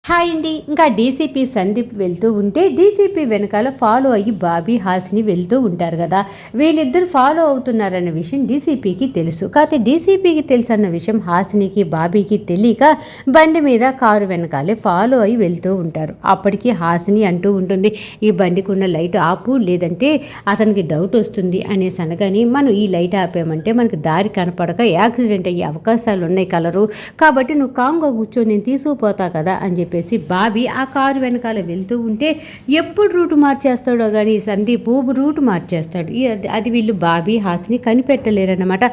Hi అండి. ఇంకా DCP Sandeep వెళ్తూ ఉంటే డీసీపీ వెనకాల ఫాలో అయ్యి బాబీ హాసిని వెళ్తూ ఉంటారు కదా. వీళ్ళిద్దరు ఫాలో అవుతున్నారన్న విషయం డీసీపీకి తెలుసు. కాకపోతే డీసీపీకి తెలుసు అన్న విషయం హాసినికి బాబీకి తెలియక బండి మీద కారు వెనకాలే ఫాలో అయ్యి వెళ్తూ ఉంటారు. అప్పటికి హాసిని అంటూ ఉంటుంది, ఈ బండికి ఉన్న లైట్ ఆపు, లేదంటే అతనికి డౌట్ వస్తుంది అనేసి అనగాని, మనం ఈ లైట్ ఆపామంటే మనకి దారి కనపడక యాక్సిడెంట్ అయ్యే అవకాశాలు ఉన్నాయి కలరు, కాబట్టి నువ్వు కాంగా కూర్చో, నేను తీసుకుపోతా కదా అని చెప్పి బాబీ ఆ కారు వెనకాల వెళ్తూ ఉంటే ఎప్పుడు రూట్ మార్చేస్తాడో కానీ సందీప్ రూట్ మార్చేస్తాడు. అది వీళ్ళు బాబీ హాసిని కనిపెట్టలేరన్నమాట.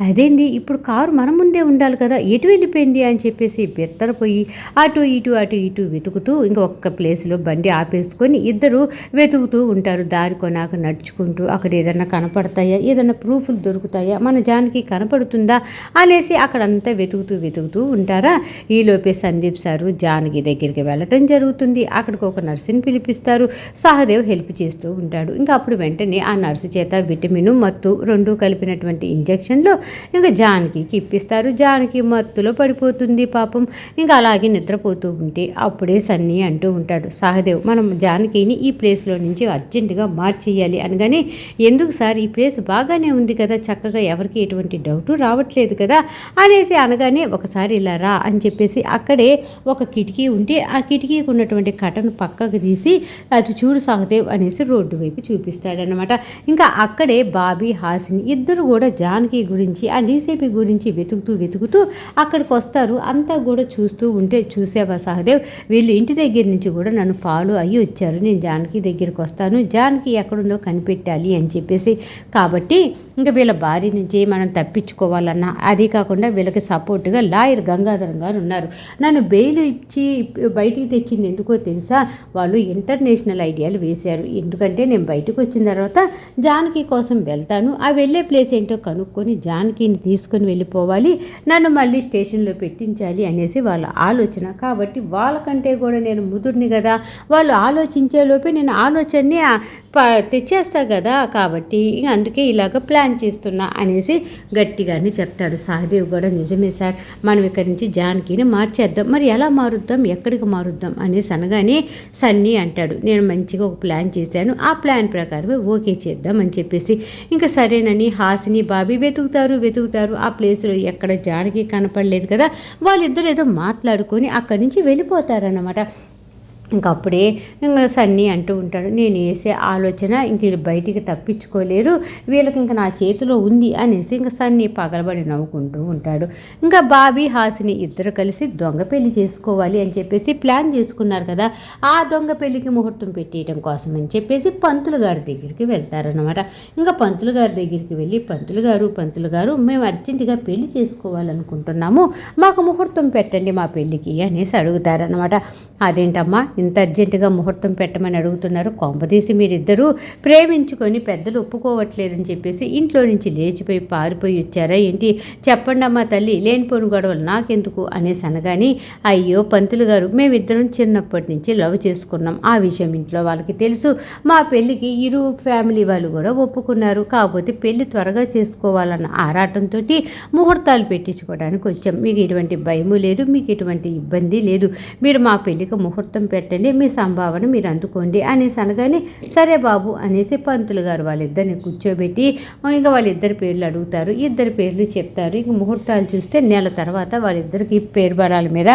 అదేంది ఇప్పుడు కారు మన ముందే ఉండాలి కదా, ఎటు వెళ్ళిపోయింది అని చెప్పేసి బెత్తరపోయి అటు ఇటు వెతుకుతూ ఇంకొక ప్లేస్లో బండి ఆపేసుకొని ఇద్దరు వెతుకుతూ ఉంటారు. దారి కొనాక నడుచుకుంటూ అక్కడ ఏదైనా కనపడతాయా, ఏదైనా ప్రూఫ్లు దొరుకుతాయా, మన జానకి కనపడుతుందా అనేసి అక్కడంతా వెతుకుతూ ఉంటారా. ఈలోపే సందీప్ సారు జానకి దగ్గరికి వెళ్ళటం జరుగుతుంది. అక్కడికి ఒక నర్సుని పిలిపిస్తారు. సహదేవ్ హెల్ప్ చేస్తూ ఉంటాడు. ఇంకా అప్పుడు వెంటనే ఆ నర్సు చేత విటమిన్ మత్తు రెండు కలిపినటువంటి ఇంజక్షన్లు ఇంకా జానకికి ఇప్పిస్తారు. జానకి మత్తులో పడిపోతుంది పాపం. ఇంకా అలాగే నిద్రపోతూ ఉంటే అప్పుడే సన్నీ అంటూ ఉంటాడు, సహదేవ్ మనం జానకిని ఈ ప్లేస్లో నుంచి అర్జెంటుగా మార్చేయాలి అనగానే, ఎందుకు సార్, ఈ ప్లేస్ బాగానే ఉంది కదా, చక్కగా ఎవరికి ఎటువంటి డౌటు రావట్లేదు కదా అనేసి అనగానే, ఒకసారి ఇలా రా అని చెప్పేసి అక్కడే ఒక కిటికీ ఉంటే ఆ కిటికీకి ఉన్నటువంటి కటను పక్కకు తీసి అది చూడు సహదేవ్ అనేసి రోడ్డు వైపు చూపిస్తాడనమాట. ఇంకా అక్కడే బాబీ హాసిని ఇద్దరు కూడా జానకి గురించి ఆ డీసీపీ గురించి వెతుకుతూ అక్కడికి వస్తారు. అంతా కూడా చూస్తూ ఉంటే, చూసావా సహదేవ్, వీళ్ళు ఇంటి దగ్గర నుంచి కూడా నన్ను ఫాలో అయ్యి వచ్చారు, నేను జానకి దగ్గరికి వస్తాను, జానకి ఎక్కడుందో కనిపెట్టాలి అని చెప్పేసి, కాబట్టి ఇంకా వీళ్ళ భార్య నుంచి మనం తప్పించుకోవాలన్నా, అదే కాకుండా వీళ్ళకి సపోర్టుగా లాయర్ గంగాధరం గారు ఉన్నారు. నన్ను బెయిల్ ఇచ్చి బయటికి తెచ్చింది ఎందుకో తెలుసా, వాళ్ళు ఇంటర్నేషనల్ ఐడియాలు వేశారు. ఎందుకంటే నేను బయటకు వచ్చిన తర్వాత జానకి కోసం వెళ్తాను, ఆ వెళ్ళే ప్లేస్ ఏంటో కనుక్కొని జానకిని తీసుకొని వెళ్ళిపోవాలి, నన్ను మళ్ళీ స్టేషన్లో పెట్టించాలి అనేసి వాళ్ళ ఆలోచన. కాబట్టి వాళ్ళకంటే కూడా నేను ముదుర్ని కదా, వాళ్ళు ఆలోచించేలోపే నేను ఆలోచనని తెచ్చేస్తా కదా, కాబట్టి అందుకే ఇలాగ ప్లాన్ చేస్తున్నా అనేసి గట్టిగానే చెప్తాడు. సహదేవ్ కూడా నిజమే సార్, మనం ఇక్కడి నుంచి జానకిని మార్చేద్దాం, మరి ఎలా మారుద్దాం, ఎక్కడికి మారుద్దాం అనేసి అనగానే సన్నీ అంటాడు, నేను మంచిగా ఒక ప్లాన్ చేశాను, ఆ ప్లాన్ ప్రకారమే ఓకే చేద్దాం అని చెప్పేసి ఇంకా సరేనని హాసిని బాబీ వెతుకుతారు. ఆ ప్లేస్లో ఎక్కడ జానకి కనపడలేదు కదా, వాళ్ళిద్దరు ఏదో మాట్లాడుకొని అక్కడి నుంచి వెళ్ళిపోతారన్నమాట. ఇంకప్పుడే ఇంకా సన్నీ అంటూ ఉంటాడు, నేను వేసే ఆలోచన ఇంక వీళ్ళు బయటికి తప్పించుకోలేరు, వీళ్ళకి ఇంకా నా చేతిలో ఉంది అనేసి ఇంకా సన్నీ పగలబడి నవ్వుకుంటూ ఉంటాడు. ఇంకా బాబీ హాసిని ఇద్దరు కలిసి దొంగ పెళ్లి చేసుకోవాలి అని చెప్పేసి ప్లాన్ చేసుకున్నారు కదా, ఆ దొంగ పెళ్లికి ముహూర్తం పెట్టేయడం కోసం అని చెప్పేసి పంతులు గారి దగ్గరికి వెళ్తారనమాట. ఇంకా పంతులు గారి దగ్గరికి వెళ్ళి, పంతులు గారు మేము అర్జెంటుగా పెళ్లి చేసుకోవాలనుకుంటున్నాము, మాకు ముహూర్తం పెట్టండి మా పెళ్ళికి అనేసి అడుగుతారనమాట. అదేంటమ్మా ఇంత అర్జెంటుగా ముహూర్తం పెట్టమని అడుగుతున్నారు, కొంపదీసి మీరిద్దరూ ప్రేమించుకొని పెద్దలు ఒప్పుకోవట్లేదని చెప్పేసి ఇంట్లో నుంచి లేచిపోయి పారిపోయి వచ్చారా ఏంటి, చెప్పండి అమ్మా తల్లి, లేనిపోని గొడవలు నాకెందుకు అనేసి అనగాని, అయ్యో పంతులు గారు, మేమిద్దరం చిన్నప్పటి నుంచి లవ్ చేసుకున్నాం, ఆ విషయం ఇంట్లో వాళ్ళకి తెలుసు, మా పెళ్ళికి ఇరు ఫ్యామిలీ వాళ్ళు కూడా ఒప్పుకున్నారు, కాకపోతే పెళ్ళి త్వరగా చేసుకోవాలన్న ఆరాటంతో ముహూర్తాలు పెట్టించుకోవడానికి వచ్చాం, మీకు ఎటువంటి భయము లేదు, మీకు ఎటువంటి ఇబ్బంది లేదు, మీరు మా పెళ్ళికి ముహూర్తం పెట్టండి, మీ సంభావన మీరు అందుకోండి అనేసి అనగానే, సరే బాబు అనేసి పంతులు గారు వాళ్ళిద్దరిని కూర్చోబెట్టి ఇంకా వాళ్ళిద్దరి పేర్లు అడుగుతారు. ఇద్దరి పేర్లు చెప్తారు. ఇంక ముహూర్తాలు చూస్తే నెల తర్వాత వాళ్ళిద్దరికి పేరు బలాల మీద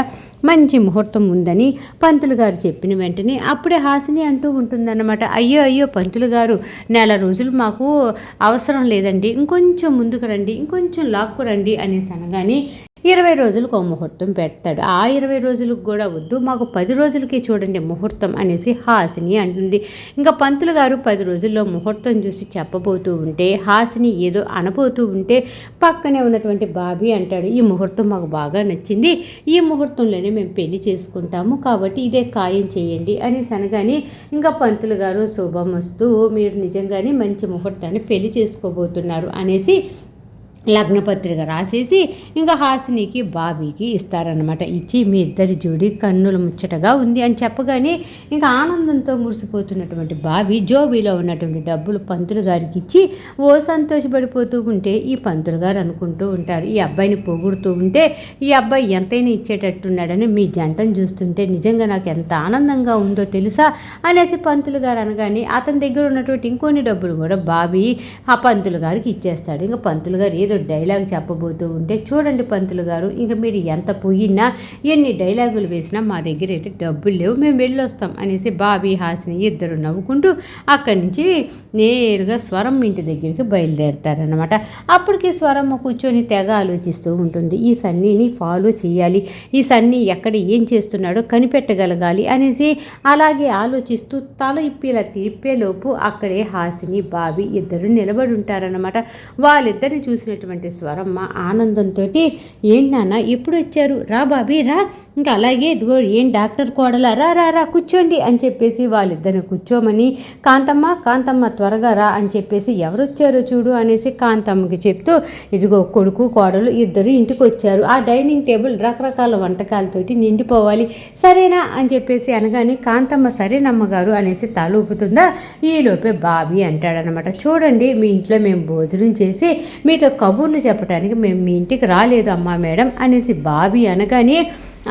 మంచి ముహూర్తం ఉందని పంతులు గారు చెప్పిన వెంటనే అప్పుడే హాసిని అంటూ ఉంటుందన్నమాట, అయ్యో పంతులు గారు, నెల రోజులు మాకు అవసరం లేదండి, ఇంకొంచెం ముందుకు రండి, ఇంకొంచెం లాక్కు రండి అనేసి అనగానే 20 రోజులకు ఒక ముహూర్తం పెడతాడు. ఆ 20 రోజులకు కూడా వద్దు, మాకు 10 రోజులకి చూడండి ముహూర్తం అనేసి హాసిని అంటుంది. ఇంకా పంతులు గారు 10 రోజుల్లో ముహూర్తం చూసి చెప్పబోతూ ఉంటే హాసిని ఏదో అనబోతూ ఉంటే పక్కనే ఉన్నటువంటి బాబీ అంటాడు, ఈ ముహూర్తం మాకు బాగా నచ్చింది, ఈ ముహూర్తంలోనే మేము పెళ్లి చేసుకుంటాము, కాబట్టి ఇదే ఖాయం చేయండి అనేసి అనగానే, ఇంకా పంతులు గారు శుభమస్తు, మీరు నిజంగానే మంచి ముహూర్తాన్ని పెళ్లి చేసుకోబోతున్నారు అనేసి లగ్నపత్రిక రాసేసి ఇంకా హాసినికి బాబీకి ఇస్తారనమాట. ఇచ్చి మీ ఇద్దరి జోడి కన్నుల ముచ్చటగా ఉంది అని చెప్పగానే ఇంకా ఆనందంతో మురిసిపోతున్నటువంటి బాబీ జోబీలో ఉన్నటువంటి డబ్బులు పంతులు గారికి ఇచ్చి ఓ సంతోషపడిపోతూ ఉంటే ఈ పంతులు గారు అనుకుంటూ ఉంటారు, ఈ అబ్బాయిని పొగుడుతూ ఉంటే ఈ అబ్బాయి ఎంతైనా ఇచ్చేటట్టున్నాడని మీ జంటను చూస్తుంటే నిజంగా నాకు ఎంత ఆనందంగా ఉందో తెలుసా అనేసి పంతులు గారు అనగానే అతని దగ్గర ఉన్నటువంటి ఇంకొన్ని డబ్బులు కూడా బాబీ ఆ పంతులు గారికి ఇచ్చేస్తాడు. ఇంకా పంతులు గారు ఏదో డైలాగ్ చెప్పబోతూ ఉంటే, చూడండి పంతులు గారు, ఇంకా మీరు ఎంత పోయినా ఎన్ని డైలాగులు వేసినా మా దగ్గర అయితే డబ్బులు లేవు, మేము వెళ్ళొస్తాం అనేసి బాబీ హాసిని ఇద్దరు నవ్వుకుంటూ అక్కడి నుంచి నేరుగా స్వరం ఇంటి దగ్గరికి బయలుదేరుతారనమాట. అప్పటికి స్వరమ్మ కూర్చొని తెగ ఆలోచిస్తూ ఉంటుంది, ఈ సన్నీని ఫాలో చేయాలి, ఈ సన్నీ ఎక్కడ ఏం చేస్తున్నాడో కనిపెట్టగలగాలి అనేసి అలాగే ఆలోచిస్తూ తల ఇప్పిలా తిప్పేలోపు అక్కడే హాసిని బాబీ ఇద్దరు నిలబడి ఉంటారనమాట. వాళ్ళిద్దరిని చూసినటువంటి స్వరమ్మ ఆనందంతో, ఏంటి నాన్న ఎప్పుడు వచ్చారు, రా బాబీ రా, ఇంకా అలాగే ఇదిగో ఏం డాక్టర్ కోడలా, రా రా రా కూర్చోండి అని చెప్పేసి వాళ్ళిద్దరిని కూర్చోమని, కాంతమ్మ త్వరగా రా అని చెప్పేసి ఎవరొచ్చారో చూడు అనేసి కాంతమ్మకి చెప్తూ, ఇదిగో కొడుకు కోడలు ఇద్దరు ఇంటికి వచ్చారు, ఆ డైనింగ్ టేబుల్ రకరకాల వంటకాలతోటి నిండిపోవాలి సరేనా అని చెప్పేసి అనగానే కాంతమ్మ సరేనమ్మగారు అనేసి తల ఊపుతుందా. ఈలోపే బాబీ అంటాడనమాట, చూడండి మీ ఇంట్లో మేము భోజనం చేసి మీతో కబుర్లు చెప్పడానికి మేము మీ ఇంటికి రాలేదు అమ్మా మేడం అనేసి బాబీ అనగానే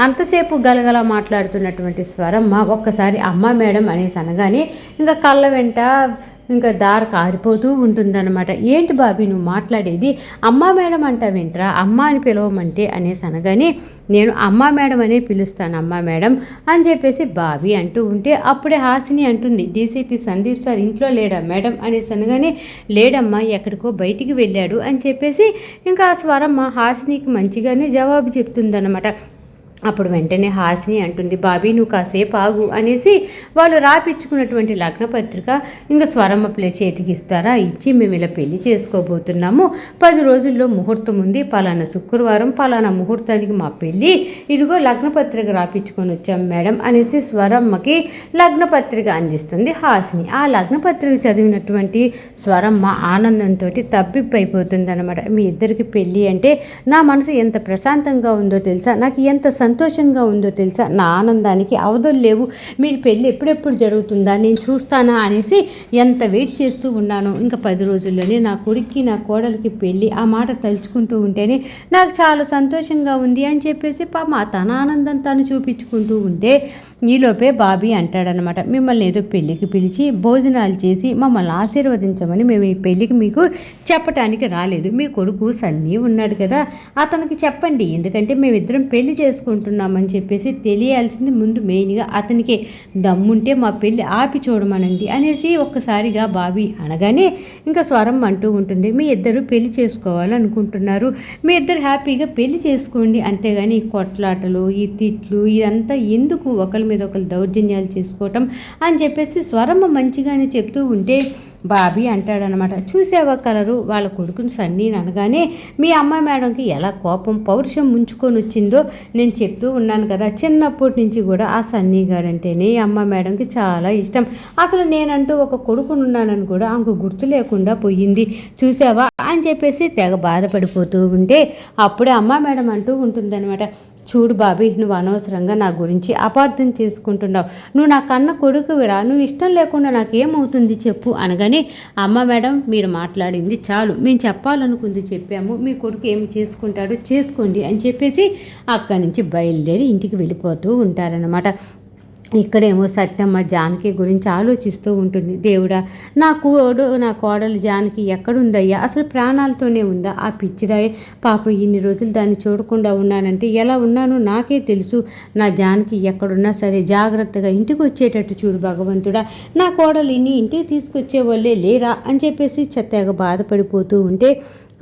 అంతసేపు గలగల మాట్లాడుతున్నటువంటి స్వరమ్మ ఒక్కసారి అమ్మ మేడం అనేసి అనగానే ఇంకా కళ్ళ వెంట ఇంకా దారి కారిపోతూ ఉంటుందన్నమాట. ఏంటి బాబీ నువ్వు మాట్లాడేది, అమ్మా మేడం అంటావేంట్రా, అమ్మ అని పిలవమంటే అనేసి అనగానే నేను అమ్మా మేడం అనే పిలుస్తాను అమ్మా మేడం అని చెప్పేసి బాబీ అంటూ ఉంటే అప్పుడే హాసిని అంటుంది, డీసీపీ సందీప్ సార్ ఇంట్లో లేడా మేడం అనేసి అనగానే లేడమ్మా ఎక్కడికో బయటికి వెళ్ళాడు అని చెప్పేసి ఇంకా ఆ స్వరమ్మ హాసినికి మంచిగానే జవాబు చెప్తుందన్నమాట. అప్పుడు వెంటనే హాసిని అంటుంది, బాబీ నువ్వు కాసేపు ఆగు అనేసి వాళ్ళు రాపిచ్చుకున్నటువంటి లగ్నపత్రిక ఇంకా స్వరమ్మ చేతికి ఇస్తారా, ఇచ్చి మేము ఇలా పెళ్లి చేసుకోబోతున్నాము, 10 రోజుల్లో ముహూర్తం ఉంది, పలానా శుక్రవారం పలానా ముహూర్తానికి మా పెళ్ళి, ఇదిగో లగ్నపత్రిక రాపిచ్చుకొని వచ్చాం మేడం అనేసి స్వరమ్మకి లగ్నపత్రిక అందిస్తుంది హాసిని. ఆ లగ్నపత్రిక చదివినటువంటి స్వరమ్మ ఆనందంతో తబ్బిబ్బైపోతుంది అనమాట. మీ ఇద్దరికి పెళ్ళి అంటే నా మనసు ఎంత ప్రశాంతంగా ఉందో తెలుసా, నాకు ఎంత సంతోషంగా ఉందో తెలుసా, నా ఆనందానికి అవధులు లేవు, మీరు పెళ్ళి ఎప్పుడెప్పుడు జరుగుతుందా నేను చూస్తానా అనేసి ఎంత వెయిట్ చేస్తూ ఉన్నాను, ఇంకా 10 రోజుల్లోనే నా కొడుక్కి నా కోడలికి పెళ్ళి, ఆ మాట తలుచుకుంటూ ఉంటేనే నాకు చాలా సంతోషంగా ఉంది అని చెప్పేసి తన ఆనందం తను చూపించుకుంటూ ఉంటే ఈలోపే బాబీ అంటాడనమాట, మిమ్మల్ని ఏదో పెళ్ళికి పిలిచి భోజనాలు చేసి మమ్మల్ని ఆశీర్వదించమని మేము ఈ పెళ్ళికి మీకు చెప్పటానికి రాలేదు, మీ కొడుకు సన్నీ ఉన్నాడు కదా అతనికి చెప్పండి, ఎందుకంటే మేమిద్దరం పెళ్లి చేసుకుంటున్నామని చెప్పేసి తెలియాల్సింది ముందు మెయిన్గా అతనికి, దమ్ముంటే మా పెళ్ళి ఆపి చూడమనండి అనేసి ఒక్కసారిగా బాబీ అనగానే ఇంకా స్వరం అంటూ ఉంటుంది, మీ ఇద్దరు పెళ్లి చేసుకోవాలనుకుంటున్నారు, మీ ఇద్దరు హ్యాపీగా పెళ్లి చేసుకోండి, అంతేగాని ఈ కొట్లాటలు ఈ తిట్లు ఇదంతా ఎందుకు, ఒకరి మీద ఒకరు దౌర్జన్యాలు చేసుకోవటం అని చెప్పేసి స్వరమ్మ మంచిగానే చెప్తూ ఉంటే బాబీ అంటాడనమాట, చూసేవా కలరు వాళ్ళ కొడుకుని సన్నీని అనగానే మీ అమ్మ మేడంకి ఎలా కోపం పౌరుషం ముంచుకొని వచ్చిందో నేను చెప్తూ ఉన్నాను కదా, చిన్నప్పటి నుంచి కూడా ఆ సన్నీ గారంటేనే అమ్మ మేడంకి చాలా ఇష్టం, అసలు నేనంటూ ఒక కొడుకునున్నానని కూడా ఆమెకు గుర్తు లేకుండా పోయింది చూసావా అని చెప్పేసి తెగ బాధపడిపోతూ ఉంటే అప్పుడే అమ్మ మేడం అంటూ ఉంటుందన్నమాట, చూడు బాబీ నువ్వు అనవసరంగా నా గురించి అపార్థం చేసుకుంటున్నావు, నువ్వు నా కన్న కొడుకువిరా, నువ్వు ఇష్టం లేకుండా నాకేమవుతుంది చెప్పు అనగానే అమ్మ మేడం మీరు మాట్లాడింది చాలు, మేము చెప్పాలనుకుంది చెప్పాము, మీ కొడుకు ఏం చేసుకుంటాడో చేసుకోండి అని చెప్పేసి అక్కడి నుంచి బయలుదేరి ఇంటికి వెళ్ళిపోతూ ఉంటారనమాట. ఇక్కడేమో సత్యమ్మ జానకి గురించి ఆలోచిస్తూ ఉంటుంది, దేవుడా నా కోడలు జానకి ఎక్కడుందయ్యా, అసలు ప్రాణాలతోనే ఉందా, ఆ పిచ్చిదాయ పాపం ఇన్ని రోజులు దాన్ని చూడకుండా ఉన్నానంటే ఎలా ఉన్నానో నాకే తెలుసు, నా జానకి ఎక్కడున్నా సరే జాగ్రత్తగా ఇంటికి వచ్చేటట్టు చూడు భగవంతుడా, నా కోడలు ఇంటికి తీసుకొచ్చే వాళ్ళే లేరా అని చెప్పేసి చెత్తగా బాధపడిపోతూ ఉంటే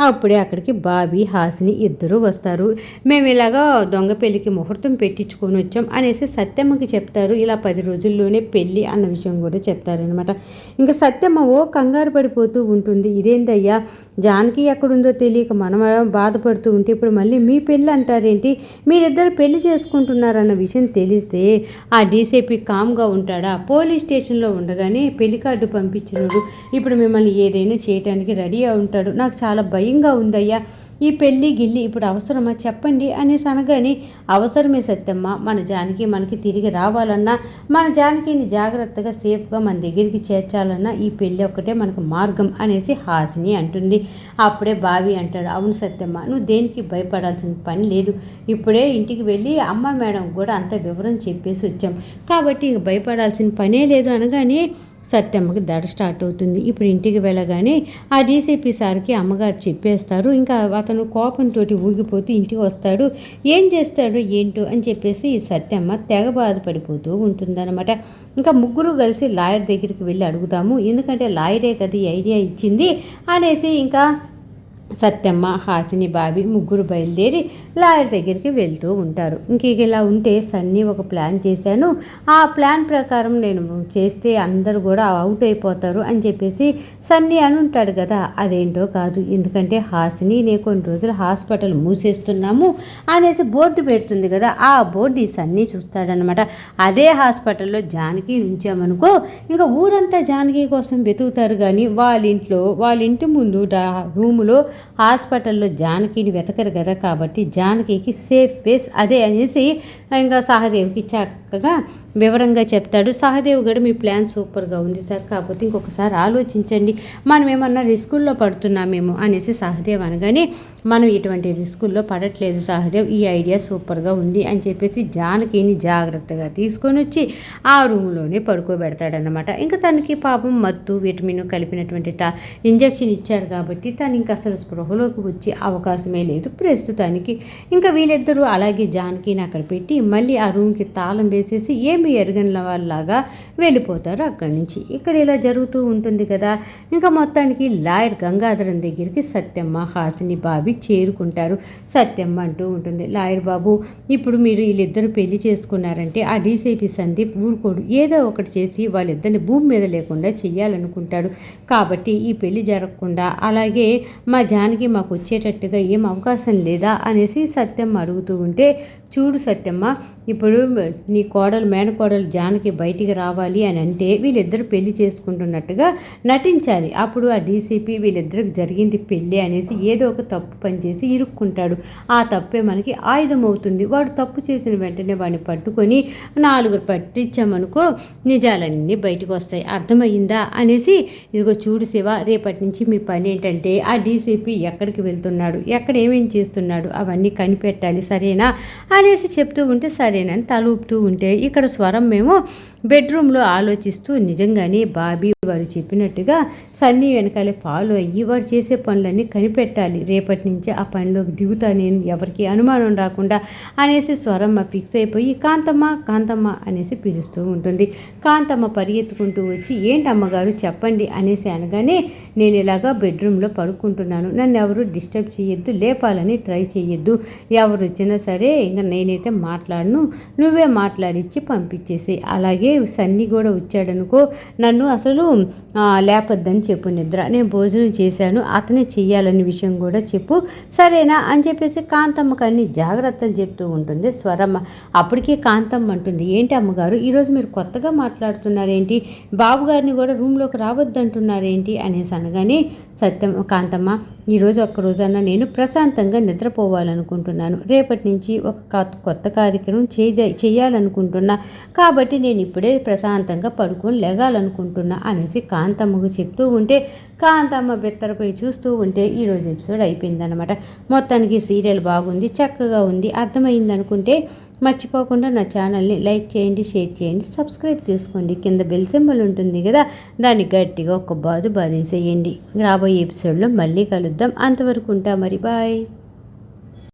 అప్పుడే అక్కడికి బాబీ హాసిని ఇద్దరు వస్తారు. మేము ఇలాగా దొంగ పెళ్ళికి ముహూర్తం పెట్టించుకొని వచ్చాం అనేసి సత్యమ్మకి చెప్తారు. ఇలా 10 రోజుల్లోనే పెళ్ళి అన్న విషయం కూడా చెప్తారనమాట. ఇంకా సత్యమ్మ కంగారు పడిపోతూ ఉంటుంది, ఇదేందయ్యా జానకి ఎక్కడుందో తెలియక మనం బాధపడుతూ ఉంటే ఇప్పుడు మళ్ళీ మీ పెళ్ళి అంటారేంటి, మీరిద్దరు పెళ్లి చేసుకుంటున్నారన్న విషయం తెలిస్తే ఆ డీసీపీ కామ్గా ఉంటాడా, పోలీస్ స్టేషన్లో ఉండగానే పెళ్లి కార్డు పంపించినాడు ఇప్పుడు మిమ్మల్ని ఏదైనా చేయడానికి రెడీ ఉంటాడు, నాకు చాలా భయంగా ఉందయ్యా ఈ పెళ్ళి గిల్లి ఇప్పుడు అవసరమా చెప్పండి అనేసి అనగానే, అవసరమే సత్యమ్మ, మన జానకి మనకి తిరిగి రావాలన్నా, మన జానకిని జాగ్రత్తగా సేఫ్గా మన దగ్గరికి చేర్చాలన్నా ఈ పెళ్ళి ఒక్కటే మనకు మార్గం అనేసి హాసిని అంటుంది. అప్పుడే బావి అంటాడు, అవును సత్యమ్మ, నువ్వు దేనికి భయపడాల్సిన పని లేదు. ఇప్పుడే ఇంటికి వెళ్ళి అమ్మ మేడం కూడా అంత వివరం చెప్పేసి వచ్చాం కాబట్టి ఇక భయపడాల్సిన పనే లేదు అనగానే సత్యమ్మకి దడ స్టార్ట్ అవుతుంది. ఇప్పుడు ఇంటికి వెళ్ళగానే ఆ డీసీపీ సార్కి అమ్మగారు చెప్పేస్తారు. ఇంకా అతను కోపంతో ఊగిపోతూ ఇంటికి వస్తాడు. ఏం చేస్తాడు ఏంటో అని చెప్పేసి సత్యమ్మ తెగ బాధపడిపోతూ ఉంటుందన్నమాట. ఇంకా ముగ్గురు కలిసి లాయర్ దగ్గరికి వెళ్ళి అడుగుదాము, ఎందుకంటే లాయరే కదా ఈ ఐడియా ఇచ్చింది అనేసి ఇంకా సత్యమ్మ, హాసిని, బాబీ ముగ్గురు బయలుదేరి లాయర్ దగ్గరికి వెళ్తూ ఉంటారు. ఇంక ఇలా ఉంటే సన్నీ ఒక ప్లాన్ చేశాను, ఆ ప్లాన్ ప్రకారం నేను చేస్తే అందరూ కూడా అవుట్ అయిపోతారు అని చెప్పేసి సన్నీ అని ఉంటాడు కదా. అదేంటో కాదు, ఎందుకంటే హాసిని నేను కొన్ని రోజులు హాస్పిటల్ మూసేస్తున్నాము అనేసి బోర్డు పెడుతుంది కదా, ఆ బోర్డు ఈ సన్నీ చూస్తాడనమాట. అదే హాస్పిటల్లో జానకి ఉంచామనుకో, ఇంకా ఊరంతా జానకి కోసం వెతుకుతారు కానీ వాళ్ళ ఇంటి ముందు రూములో హాస్పిటల్లో జానకిని వెతకరు కదా, కాబట్టి జానకికి సేఫ్ ప్లేస్ అదే అనేసి ఇంకా సహదేవ్కి చక్కగా వివరంగా చెప్తాడు. సహదేవ్ గడు మీ ప్లాన్ సూపర్గా ఉంది సార్, కాకపోతే ఇంకొకసారి ఆలోచించండి, మనం ఏమన్నా రిస్కుల్లో పడుతున్నామేమో అనేసి సహదేవ్ అనగానే, మనం ఇటువంటి రిస్కుల్లో పడట్లేదు సహదేవ్, ఈ ఐడియా సూపర్గా ఉంది అని చెప్పేసి జానకిని జాగ్రత్తగా తీసుకొని వచ్చి ఆ రూమ్లోనే పడుకోబెడతాడనమాట. ఇంకా తనకి పాపం మత్తు విటమిన్ కలిపినటువంటి ఇంజెక్షన్ ఇచ్చారు కాబట్టి తను ఇంకా అసలు స్పృహలోకి వచ్చే అవకాశమే లేదు ప్రస్తుతానికి. ఇంకా వీళ్ళిద్దరూ అలాగే జానకిని అక్కడ పెట్టి మళ్ళీ ఆ రూమ్కి తాళం వేసేసి ఏమి ఎరగని వాళ్ళలాగా వెళ్ళిపోతారు అక్కడి నుంచి. ఇక్కడ ఇలా జరుగుతూ ఉంటుంది కదా. ఇంకా మొత్తానికి లాయర్ గంగాధరం దగ్గరికి సత్యమ్మ, హాసిని, బాబీ చేరుకుంటారు. సత్యమ్మ అంటూ ఉంటుంది, లాయర్ బాబు, ఇప్పుడు మీరు వీళ్ళిద్దరూ పెళ్లి చేసుకున్నారంటే ఆ డీసీపీ సందీప్ ఊరుకోడు, ఏదో ఒకటి చేసి వాళ్ళిద్దరిని భూమి మీద లేకుండా చెయ్యాలనుకుంటాడు. కాబట్టి ఈ పెళ్లి జరగకుండా అలాగే మా జానకి మాకు వచ్చేటట్టుగా ఏం అవకాశం లేదా అనేసి సత్యమ్మ అడుగుతూ ఉంటే, చూడు సత్యమ్మ, ఇప్పుడు నీ మేనకోడలు జానకి బయటికి రావాలి అని అంటే వీళ్ళిద్దరు పెళ్లి చేసుకుంటున్నట్టుగా నటించాలి. అప్పుడు ఆ డీసీపీ వీళ్ళిద్దరికి జరిగింది పెళ్ళి అనేసి ఏదో ఒక తప్పు పనిచేసి ఇరుక్కుంటాడు. ఆ తప్పే మనకి ఆయుధం అవుతుంది. వాడు తప్పు చేసిన వెంటనే వాడిని పట్టుకొని 4 పట్టించామనుకో నిజాలన్నీ బయటకు వస్తాయి, అర్థమయ్యిందా అనేసి, ఇదిగో చూడు శివ, రేపటి నుంచి మీ పని ఏంటంటే ఆ డీసీపీ ఎక్కడికి వెళ్తున్నాడు, ఎక్కడ ఏమేం చేస్తున్నాడు అవన్నీ కనిపెట్టాలి, సరేనా అనేసి చెప్తూ ఉంటే సరేనని తలూపుతూ ఉంటే ఇక్కడ స్వరం మేము బెడ్రూమ్లో ఆలోచిస్తూ నిజంగానే బాబీ వారు చెప్పినట్టుగా సన్నీ వెనకాలే ఫాలో అయ్యి వాడు చేసే పనులన్నీ కనిపెట్టాలి, రేపటి నుంచి ఆ పనిలోకి దిగుతా నేను, ఎవరికి అనుమానం రాకుండా అనేసి స్వరమ్మ ఫిక్స్ అయిపోయి కాంతమ్మ కాంతమ్మ అనేసి పిలుస్తూ ఉంటుంది. కాంతమ్మ పరిగెత్తుకుంటూ వచ్చి ఏంటి అమ్మగారు చెప్పండి అనేసి అనగానే, నేను ఇలాగా బెడ్రూమ్లో పడుకుంటున్నాను, నన్ను ఎవరు డిస్టర్బ్ చేయొద్దు, లేపాలని ట్రై చేయొద్దు, ఎవరు వచ్చినా సరే ఇంకా నేనైతే మాట్లాడను, నువ్వే మాట్లాడిచ్చి పంపించేసి, అలాగే సన్నీ కూడా వచ్చాడనుకో నన్ను అసలు లేపొద్దని చెప్పు, నిద్ర నేను భోజనం చేశాను అతనే చెయ్యాలనే విషయం కూడా చెప్పు, సరేనా అని చెప్పేసి కాంతమ్మకు అన్ని జాగ్రత్తలు చెప్తూ ఉంటుంది స్వరమ్మ. అప్పటికే కాంతమ్మ అంటుంది, ఏంటి అమ్మగారు ఈరోజు మీరు కొత్తగా మాట్లాడుతున్నారేంటి, బాబు గారిని కూడా రూమ్లోకి రావద్దంటున్నారేంటి అనేసి అనగానే, కాంతమ్మ, ఈరోజు ఒక్కరోజన్నా నేను ప్రశాంతంగా నిద్రపోవాలనుకుంటున్నాను, రేపటి నుంచి ఒక కొత్త కార్యక్రమం చేయాలనుకుంటున్నా, కాబట్టి నేను ఇప్పుడే ప్రశాంతంగా పడుకొని లెగాలనుకుంటున్నా అనేసి కాంతమ్మకు చెప్తూ ఉంటే కాంతమ్మ బెత్తరపోయి చూస్తూ ఉంటే ఈరోజు ఎపిసోడ్ అయిపోయిందనమాట. మొత్తానికి సీరియల్ బాగుంది, చక్కగా ఉంది, అర్థమైంది అనుకుంటే మర్చిపోకుండా నా ఛానల్ని లైక్ చేయండి, షేర్ చేయండి, సబ్స్క్రైబ్ చేసుకోండి. కింద బెల్ సింబల్ ఉంటుంది కదా, దాన్ని గట్టిగా ఒక బాధేసేయండి. రాబోయే ఎపిసోడ్లో మళ్ళీ కలుద్దాం. అంతవరకు ఉంటా మరి, బాయ్.